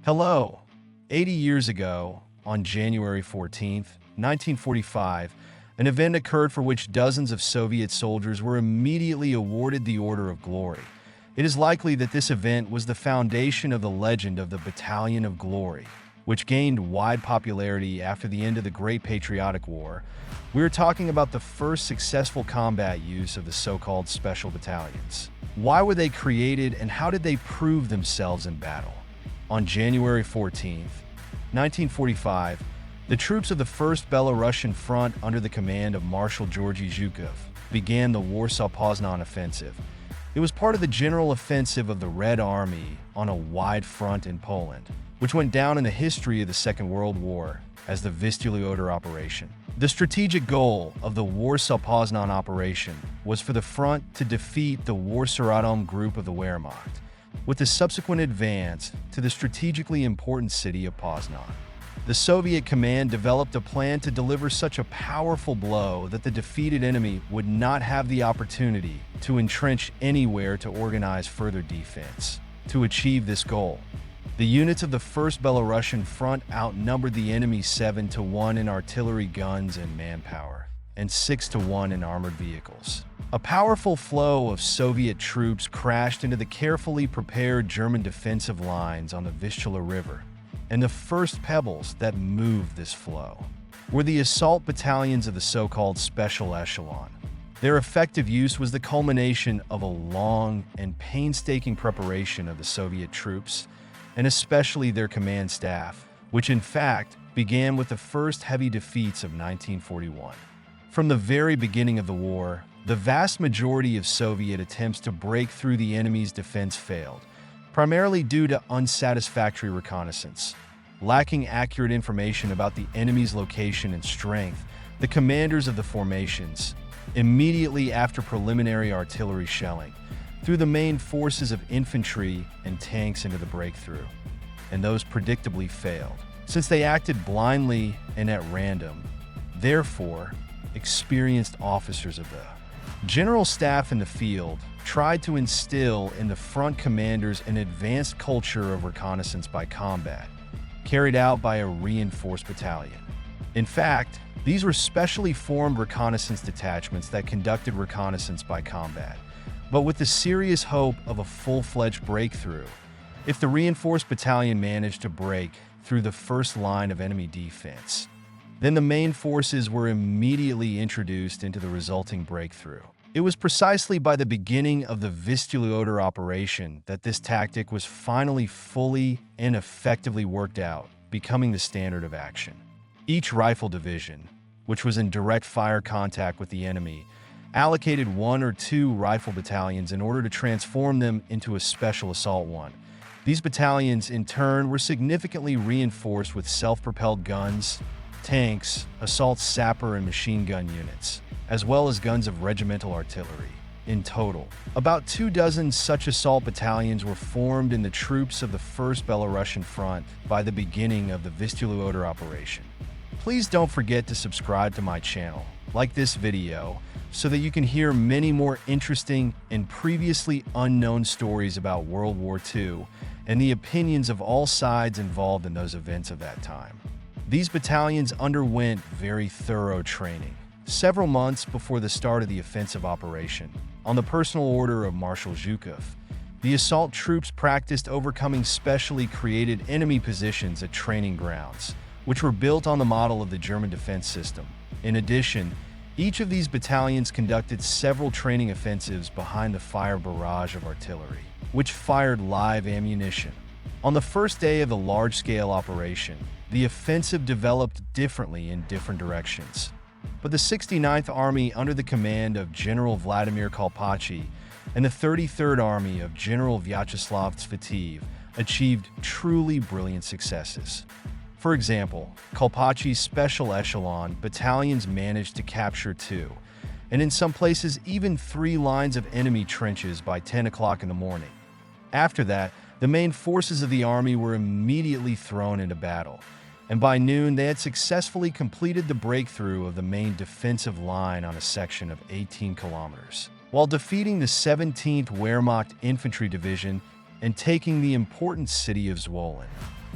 Hello. 80 years ago, on January 14th, 1945, an event occurred for which dozens of Soviet soldiers were immediately awarded the Order of Glory. It is likely that this event was the foundation of the legend of the Battalion of Glory, which gained wide popularity after the end of the Great Patriotic War. We are talking about the first successful combat use of the so-called Special Battalions. Why were they created and how did they prove themselves in battle? On January 14th, 1945, the troops of the 1st Belarusian Front under the command of Marshal Georgy Zhukov began the Warsaw-Poznan offensive. It was part of the general offensive of the Red Army on a wide front in Poland, which went down in the history of the Second World War as the Vistula-Oder operation. The strategic goal of the Warsaw-Poznan operation was for the front to defeat the Warsaw-Radom group of the Wehrmacht, with the subsequent advance to the strategically important city of Poznan. The Soviet command developed a plan to deliver such a powerful blow that the defeated enemy would not have the opportunity to entrench anywhere to organize further defense. To achieve this goal, the units of the 1st Belarusian Front outnumbered the enemy 7-1 in artillery guns and manpower, and 6-1 in armored vehicles. A powerful flow of Soviet troops crashed into the carefully prepared German defensive lines on the Vistula River, and the first pebbles that moved this flow were the assault battalions of the so-called Special Echelon. Their effective use was the culmination of a long and painstaking preparation of the Soviet troops, and especially their command staff, which in fact began with the first heavy defeats of 1941. From the very beginning of the war, the vast majority of Soviet attempts to break through the enemy's defense failed, primarily due to unsatisfactory reconnaissance. Lacking accurate information about the enemy's location and strength, the commanders of the formations, immediately after preliminary artillery shelling, threw the main forces of infantry and tanks into the breakthrough, and those predictably failed. Since they acted blindly and at random, therefore, experienced officers of the General Staff in the field tried to instill in the front commanders an advanced culture of reconnaissance by combat, carried out by a reinforced battalion. In fact, these were specially formed reconnaissance detachments that conducted reconnaissance by combat, but with the serious hope of a full-fledged breakthrough. If the reinforced battalion managed to break through the first line of enemy defense, then the main forces were immediately introduced into the resulting breakthrough. It was precisely by the beginning of the Vistula-Oder operation that this tactic was finally fully and effectively worked out, becoming the standard of action. Each rifle division, which was in direct fire contact with the enemy, allocated 1 or 2 rifle battalions in order to transform them into a special assault one. These battalions, in turn, were significantly reinforced with self-propelled guns, tanks, assault sapper and machine gun units, as well as guns of regimental artillery. In total, about 24 such assault battalions were formed in the troops of the 1st Belarusian Front by the beginning of the Vistula-Oder operation. Please don't forget to subscribe to my channel, like this video, so that you can hear many more interesting and previously unknown stories about World War II and the opinions of all sides involved in those events of that time. These battalions underwent very thorough training, several months before the start of the offensive operation. On the personal order of Marshal Zhukov, the assault troops practiced overcoming specially created enemy positions at training grounds, which were built on the model of the German defense system. In addition, each of these battalions conducted several training offensives behind the fire barrage of artillery, which fired live ammunition. On the first day of the large-scale operation, the offensive developed differently in different directions. But the 69th Army under the command of General Vladimir Kolpachi and the 33rd Army of General Vyacheslav Tsvetev achieved truly brilliant successes. For example, Kolpachi's Special Echelon battalions managed to capture 2, and in some places even 3 lines of enemy trenches by 10 o'clock in the morning. After that, the main forces of the army were immediately thrown into battle, and by noon they had successfully completed the breakthrough of the main defensive line on a section of 18 kilometers, while defeating the 17th Wehrmacht Infantry Division and taking the important city of Zwolen.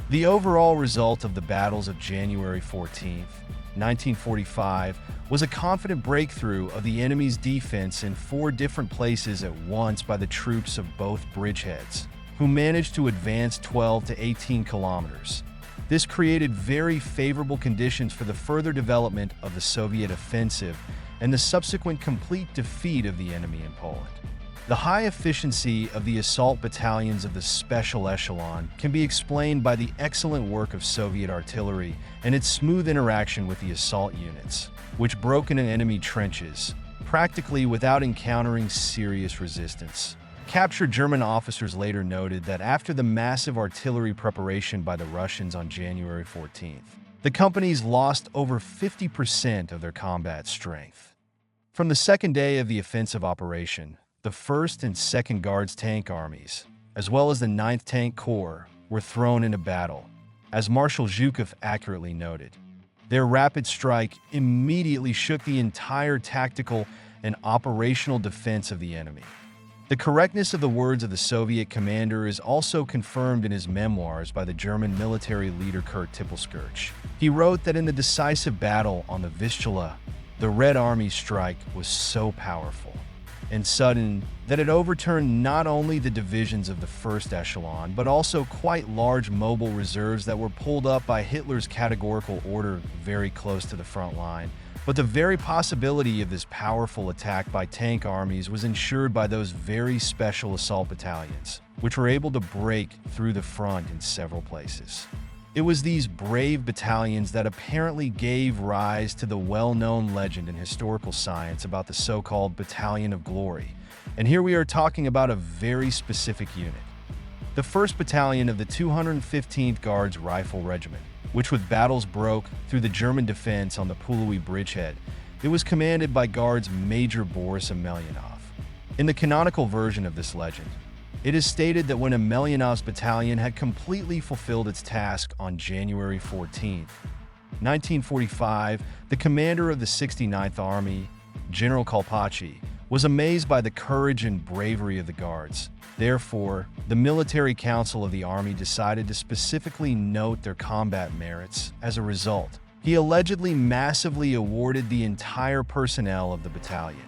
The overall result of the battles of January 14th, 1945, was a confident breakthrough of the enemy's defense in 4 different places at once by the troops of both bridgeheads, who managed to advance 12 to 18 kilometers. This created very favorable conditions for the further development of the Soviet offensive and the subsequent complete defeat of the enemy in Poland. The high efficiency of the assault battalions of the Special Echelon can be explained by the excellent work of Soviet artillery and its smooth interaction with the assault units, which broke into enemy trenches, practically without encountering serious resistance. Captured German officers later noted that after the massive artillery preparation by the Russians on January 14th, the companies lost over 50% of their combat strength. From the second day of the offensive operation, the 1st and 2nd Guards Tank Armies, as well as the 9th Tank Corps, were thrown into battle, as Marshal Zhukov accurately noted. Their rapid strike immediately shook the entire tactical and operational defense of the enemy. The correctness of the words of the Soviet commander is also confirmed in his memoirs by the German military leader Kurt Tippelskirch. He wrote that in the decisive battle on the Vistula, the Red Army's strike was so powerful and sudden that it overturned not only the divisions of the first echelon, but also quite large mobile reserves that were pulled up by Hitler's categorical order very close to the front line. But the very possibility of this powerful attack by tank armies was ensured by those very special assault battalions, which were able to break through the front in several places. It was these brave battalions that apparently gave rise to the well-known legend in historical science about the so-called Battalion of Glory. And here we are talking about a very specific unit. The 1st Battalion of the 215th Guards Rifle Regiment, which with battles broke through the German defense on the Pulowy bridgehead. It was commanded by Guards Major Boris Emelyanov. In the canonical version of this legend, it is stated that when Emelyanov's battalion had completely fulfilled its task on January 14, 1945, the commander of the 69th Army, General Kolpachi, was amazed by the courage and bravery of the Guards. Therefore, the Military Council of the Army decided to specifically note their combat merits. As a result, he allegedly massively awarded the entire personnel of the battalion.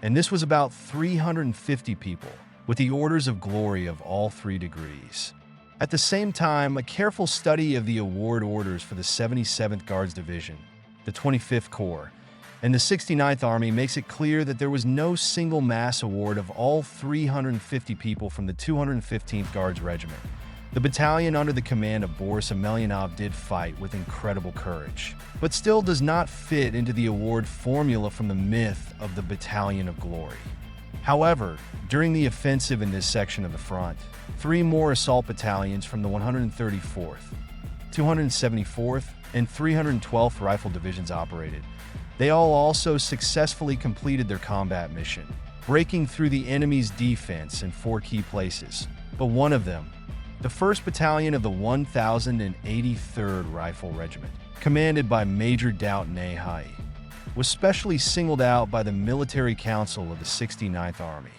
And this was about 350 people, with the Orders of Glory of all 3 degrees. At the same time, a careful study of the award orders for the 77th Guards Division, the 25th Corps, and the 69th Army makes it clear that there was no single mass award of all 350 people from the 215th Guards Regiment. The battalion under the command of Boris Emelyanov did fight with incredible courage, but still does not fit into the award formula from the myth of the Battalion of Glory. However, during the offensive in this section of the front, 3 more assault battalions from the 134th, 274th, and 312th Rifle Divisions operated. They all also successfully completed their combat mission, breaking through the enemy's defense in 4 key places. But one of them, the 1st Battalion of the 1083rd Rifle Regiment, commanded by Major Daut Nehai, was specially singled out by the Military Council of the 69th Army.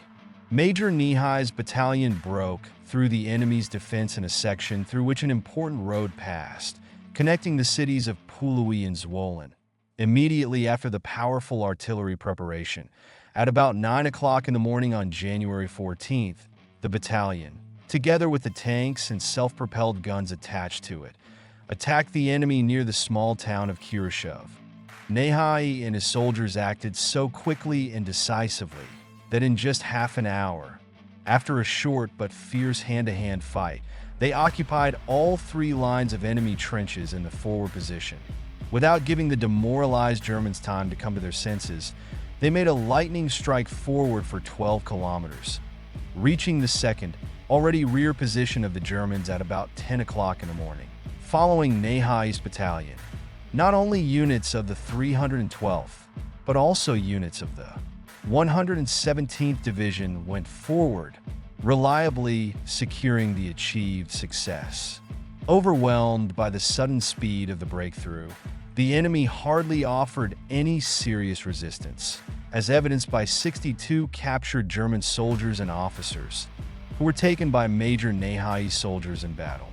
Major Nehai's battalion broke through the enemy's defense in a section through which an important road passed, connecting the cities of Pulowy and Zwolen. Immediately after the powerful artillery preparation, at about 9 o'clock in the morning on January 14th, the battalion, together with the tanks and self-propelled guns attached to it, attacked the enemy near the small town of Kirishov. Nehai and his soldiers acted so quickly and decisively that in just half an hour, after a short but fierce hand-to-hand fight, they occupied all 3 lines of enemy trenches in the forward position. Without giving the demoralized Germans time to come to their senses, they made a lightning strike forward for 12 kilometers, reaching the 2nd, already rear position of the Germans at about 10 o'clock in the morning. Following Nehai's battalion, not only units of the 312th, but also units of the 117th Division went forward, reliably securing the achieved success. Overwhelmed by the sudden speed of the breakthrough, the enemy hardly offered any serious resistance, as evidenced by 62 captured German soldiers and officers, who were taken by Major Nehai's soldiers in battle.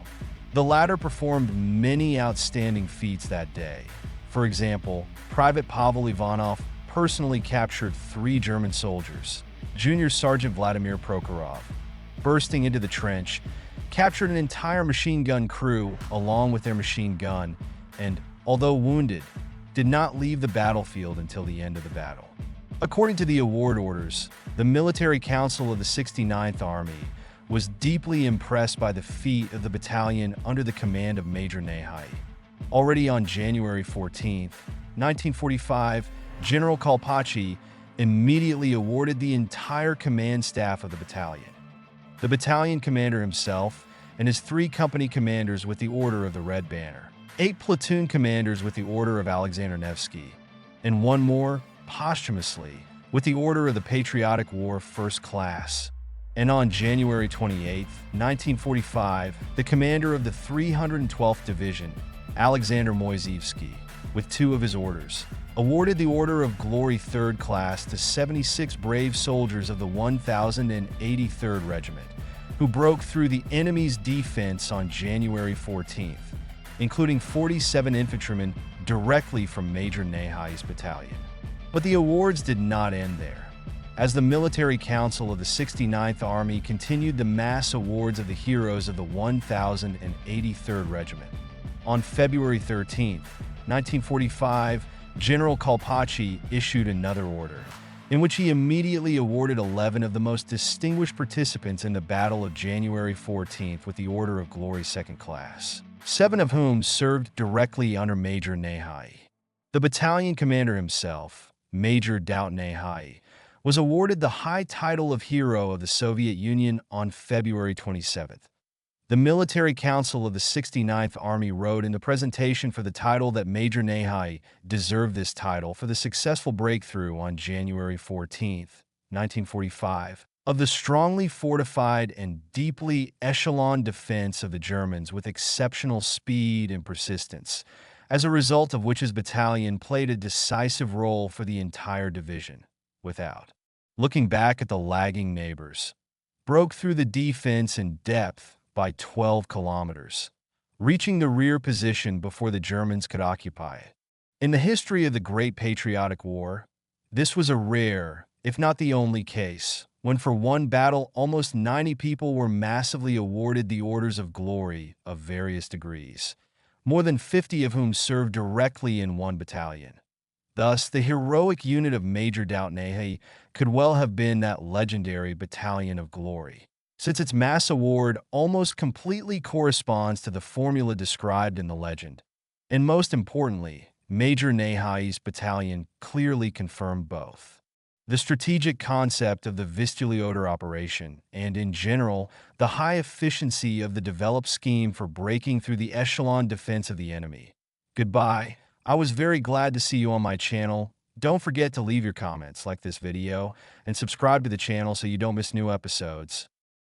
The latter performed many outstanding feats that day. For example, Private Pavel Ivanov personally captured 3 German soldiers. Junior Sergeant Vladimir Prokhorov, bursting into the trench, captured an entire machine gun crew along with their machine gun and, although wounded, did not leave the battlefield until the end of the battle. According to the award orders, the Military Council of the 69th Army was deeply impressed by the feat of the battalion under the command of Major Nahai. Already on January 14, 1945, General Kalpachi immediately awarded the entire command staff of the battalion. The battalion commander himself and his 3 company commanders with the Order of the Red Banner, 8 platoon commanders with the Order of Alexander Nevsky, and 1 more, posthumously, with the Order of the Patriotic War First Class. And on January 28, 1945, the commander of the 312th Division, Alexander Moisievsky, with 2 of his orders, awarded the Order of Glory Third Class to 76 brave soldiers of the 1083rd Regiment, who broke through the enemy's defense on January 14th, including 47 infantrymen directly from Major Nahai's battalion. But the awards did not end there. As the Military Council of the 69th Army continued the mass awards of the heroes of the 1083rd Regiment. On February 13, 1945, General Kalpachi issued another order, in which he immediately awarded 11 of the most distinguished participants in the Battle of January 14th with the Order of Glory Second Class, 7 of whom served directly under Major Nahai. The battalion commander himself, Major Daut Nahai, was awarded the high title of Hero of the Soviet Union on February 27th. The Military Council of the 69th Army wrote in the presentation for the title that Major Nahai deserved this title for the successful breakthrough on January 14, 1945, of the strongly fortified and deeply echeloned defense of the Germans with exceptional speed and persistence, as a result of which his battalion played a decisive role for the entire division. Without looking back at the lagging neighbors, broke through the defense in depth by 12 kilometers, reaching the rear position before the Germans could occupy it. In the history of the Great Patriotic War, this was a rare, if not the only case, when for one battle almost 90 people were massively awarded the Orders of Glory of various degrees, more than 50 of whom served directly in one battalion. Thus, the heroic unit of Major Daut Nahai could well have been that legendary Battalion of Glory, since its mass award almost completely corresponds to the formula described in the legend. And most importantly, Major Nahai's battalion clearly confirmed both. The strategic concept of the Vistula operation, and in general, the high efficiency of the developed scheme for breaking through the echelon defense of the enemy. Goodbye. I was very glad to see you on my channel. Don't forget to leave your comments, like this video, and subscribe to the channel so you don't miss new episodes.